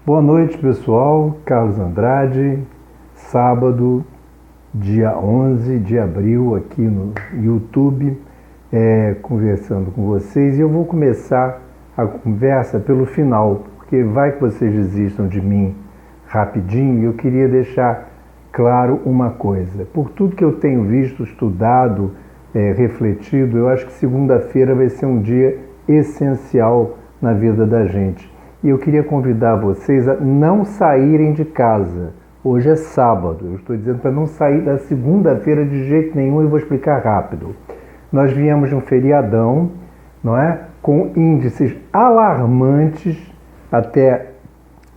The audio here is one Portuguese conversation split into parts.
Boa noite, pessoal. Carlos Andrade, sábado, dia 11 de abril, aqui no YouTube, conversando com vocês. E eu vou começar a conversa pelo final, porque vai que vocês desistam de mim rapidinho. E eu queria deixar claro uma coisa. Por tudo que eu tenho visto, estudado, refletido, eu acho que segunda-feira vai ser um dia essencial na vida da gente. E eu queria convidar vocês a não saírem de casa. Hoje é sábado, eu estou dizendo para não sair da segunda-feira de jeito nenhum e vou explicar rápido. Nós viemos de um feriadão, não é? Com índices alarmantes até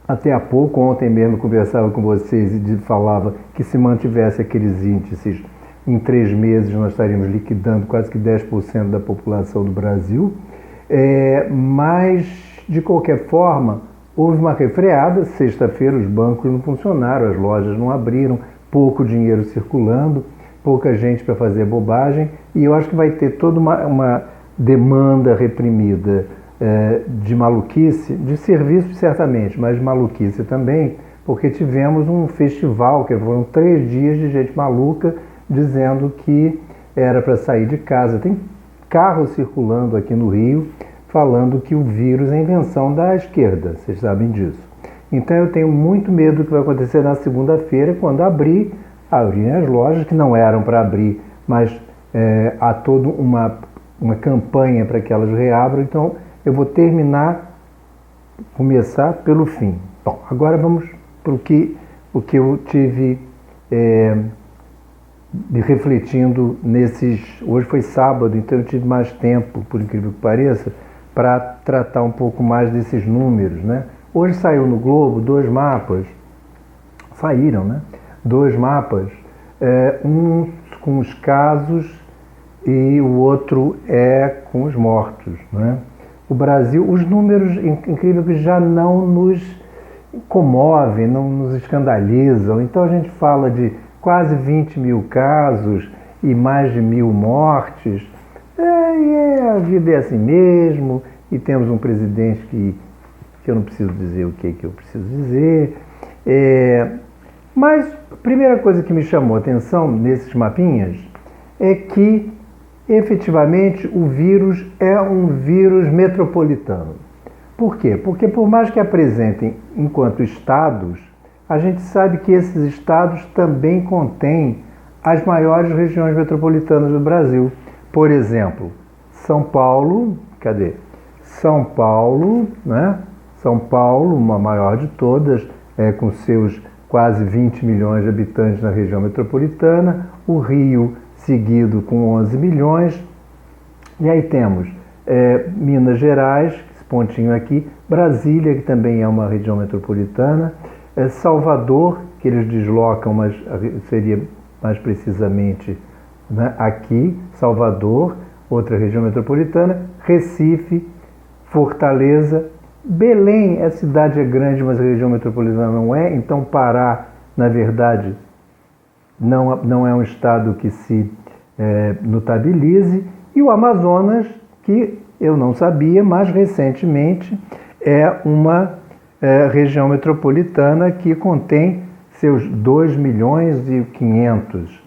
há pouco. Ontem mesmo conversava com vocês e falava que se mantivesse aqueles índices, em 3 meses nós estaríamos liquidando quase que 10% da população do Brasil. Mas de qualquer forma, houve uma refreada. Sexta-feira os bancos não funcionaram, as lojas não abriram, pouco dinheiro circulando, pouca gente para fazer bobagem, e eu acho que vai ter toda uma demanda reprimida de maluquice, de serviço certamente, mas de maluquice também, porque tivemos um festival, que foram 3 dias de gente maluca dizendo que era para sair de casa. Tem carros circulando aqui no Rio falando que o vírus é invenção da esquerda, vocês sabem disso. Então eu tenho muito medo do que vai acontecer na segunda-feira, quando abrirem as lojas, que não eram para abrir, mas há toda uma campanha para que elas reabram. Então eu vou começar pelo fim. Bom, agora vamos para o que eu tive refletindo hoje foi sábado, então eu tive mais tempo, por incrível que pareça, para tratar um pouco mais desses números, né? Hoje saiu no Globo 2 mapas, saíram, né? 2 mapas, um com os casos e o outro com os mortos, né? O Brasil, os números, incrível que já não nos comovem, não nos escandalizam. Então a gente fala de quase 20 mil casos e mais de 1.000 mortes. A vida é assim mesmo, e temos um presidente que eu não preciso dizer o que eu preciso dizer. Mas a primeira coisa que me chamou a atenção nesses mapinhas é que, efetivamente, o vírus é um vírus metropolitano. Por quê? Porque por mais que apresentem enquanto estados, a gente sabe que esses estados também contêm as maiores regiões metropolitanas do Brasil. Por exemplo, São Paulo, né? São Paulo, uma maior de todas, com seus quase 20 milhões de habitantes na região metropolitana. O Rio, seguido com 11 milhões. E aí temos Minas Gerais, esse pontinho aqui, Brasília, que também é uma região metropolitana, Salvador, que eles deslocam, mas seria mais precisamente, né, aqui, Salvador, outra região metropolitana, Recife, Fortaleza, Belém. A cidade é grande, mas a região metropolitana não é. Então Pará, na verdade, não é um estado que se notabilize. E o Amazonas, que eu não sabia, mas recentemente é uma região metropolitana que contém seus 2 milhões e 500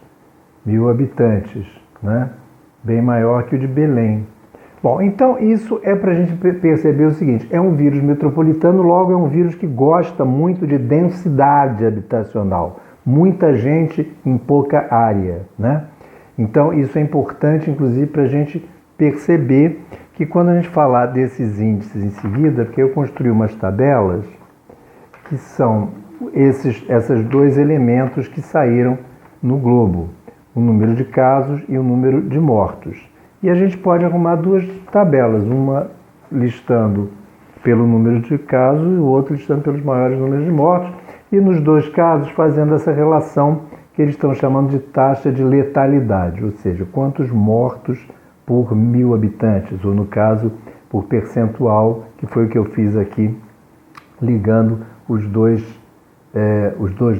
mil habitantes, né? Bem maior que o de Belém. Bom, então isso é para a gente perceber o seguinte: é um vírus metropolitano, logo é um vírus que gosta muito de densidade habitacional, muita gente em pouca área, né? Então isso é importante, inclusive, para a gente perceber que quando a gente falar desses índices em seguida, porque eu construí umas tabelas que são esses 2 elementos que saíram no Globo, o número de casos e o número de mortos. E a gente pode arrumar 2 tabelas, uma listando pelo número de casos e o outro listando pelos maiores números de mortos, e nos 2 casos fazendo essa relação que eles estão chamando de taxa de letalidade, ou seja, quantos mortos por 1.000 habitantes, ou no caso, por percentual, que foi o que eu fiz aqui, ligando os dois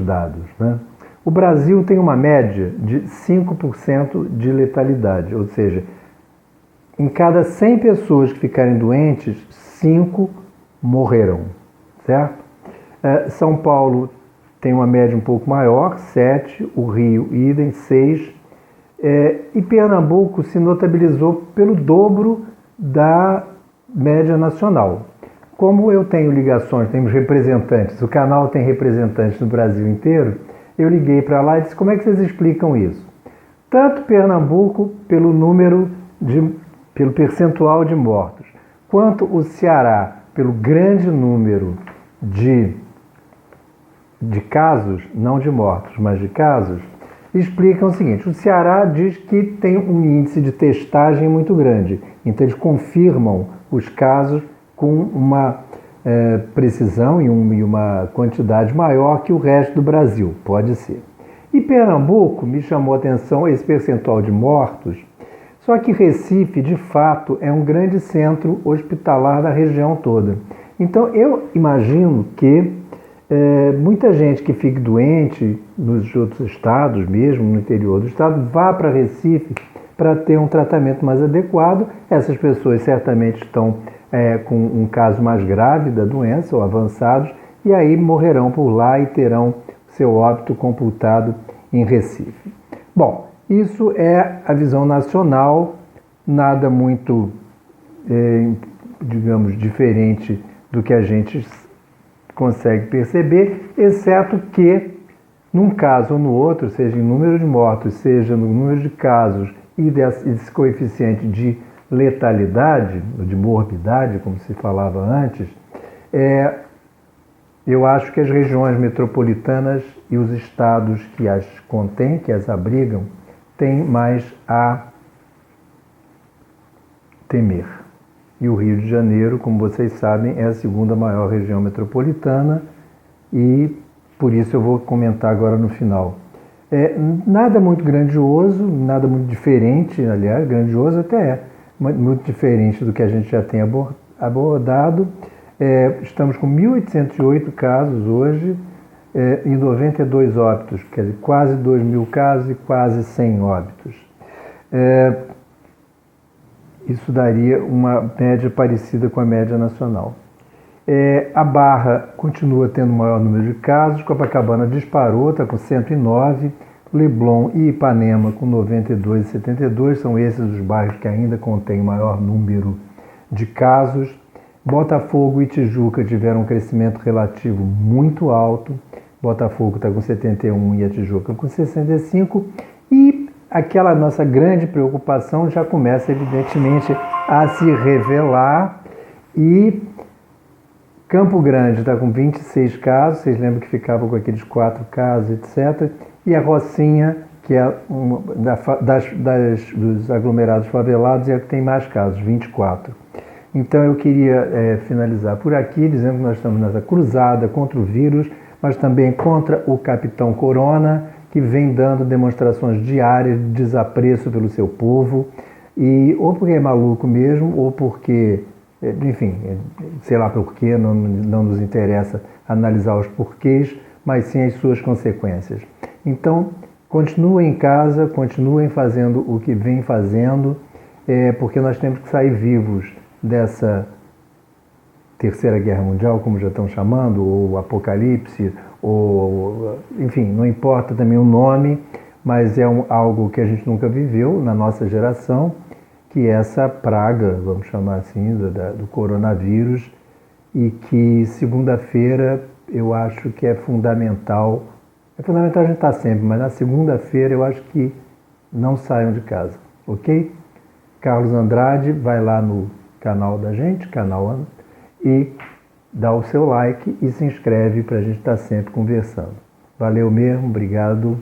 dados, né? O Brasil tem uma média de 5% de letalidade, ou seja, em cada 100 pessoas que ficarem doentes, 5 morrerão, certo? São Paulo tem uma média um pouco maior, 7, o Rio, idem, 6, e Pernambuco se notabilizou pelo dobro da média nacional. Como eu tenho ligações, temos representantes, o canal tem representantes no Brasil inteiro, eu liguei para lá e disse, como é que vocês explicam isso? Tanto Pernambuco, pelo percentual de mortos, quanto o Ceará, pelo grande número de casos, não de mortos, mas de casos, explicam o seguinte, o Ceará diz que tem um índice de testagem muito grande, então eles confirmam os casos com uma precisão e uma quantidade maior que o resto do Brasil, pode ser. E Pernambuco me chamou a atenção esse percentual de mortos, só que Recife, de fato, é um grande centro hospitalar da região toda. Então eu imagino que muita gente que fique doente nos outros estados, mesmo no interior do estado, vá para Recife para ter um tratamento mais adequado. Essas pessoas certamente estão com um caso mais grave da doença ou avançados, e aí morrerão por lá e terão seu óbito computado em Recife. Bom, isso é a visão nacional, nada muito, digamos, diferente do que a gente consegue perceber, exceto que, num caso ou no outro, seja em número de mortos, seja no número de casos e desse coeficiente de letalidade, de morbidade, como se falava antes, eu acho que as regiões metropolitanas e os estados que as contêm, que as abrigam, têm mais a temer. E o Rio de Janeiro, como vocês sabem, é a segunda maior região metropolitana e por isso eu vou comentar agora no final. Nada muito grandioso, nada muito diferente, aliás, grandioso até é, muito diferente do que a gente já tem abordado. Estamos com 1.808 casos hoje e 92 óbitos, quer dizer, quase 2.000 casos e quase 100 óbitos. Isso daria uma média parecida com a média nacional. A Barra continua tendo o maior número de casos, Copacabana disparou, está com 109, Leblon e Ipanema com 92 e 72, são esses os bairros que ainda contêm o maior número de casos. Botafogo e Tijuca tiveram um crescimento relativo muito alto, Botafogo está com 71 e a Tijuca com 65, e aquela nossa grande preocupação já começa evidentemente a se revelar, e Campo Grande está com 26 casos, vocês lembram que ficava com aqueles 4 casos, etc. E a Rocinha, que é dos aglomerados favelados, é a que tem mais casos, 24. Então eu queria finalizar por aqui, dizendo que nós estamos nessa cruzada contra o vírus, mas também contra o Capitão Corona, que vem dando demonstrações diárias de desapreço pelo seu povo, e ou porque é maluco mesmo, ou porque, enfim, sei lá por quê, não nos interessa analisar os porquês, mas sim as suas consequências. Então, continuem em casa, continuem fazendo o que vem fazendo, porque nós temos que sair vivos dessa Terceira Guerra Mundial, como já estão chamando, ou Apocalipse, ou, enfim, não importa também o nome, mas é algo que a gente nunca viveu na nossa geração, que é essa praga, vamos chamar assim, do coronavírus, e que segunda-feira eu acho que é fundamental a gente estar sempre, mas na segunda-feira eu acho que não saiam de casa, ok? Carlos Andrade, vai lá no canal da gente, canal, e dá o seu like e se inscreve para a gente estar sempre conversando. Valeu mesmo, obrigado.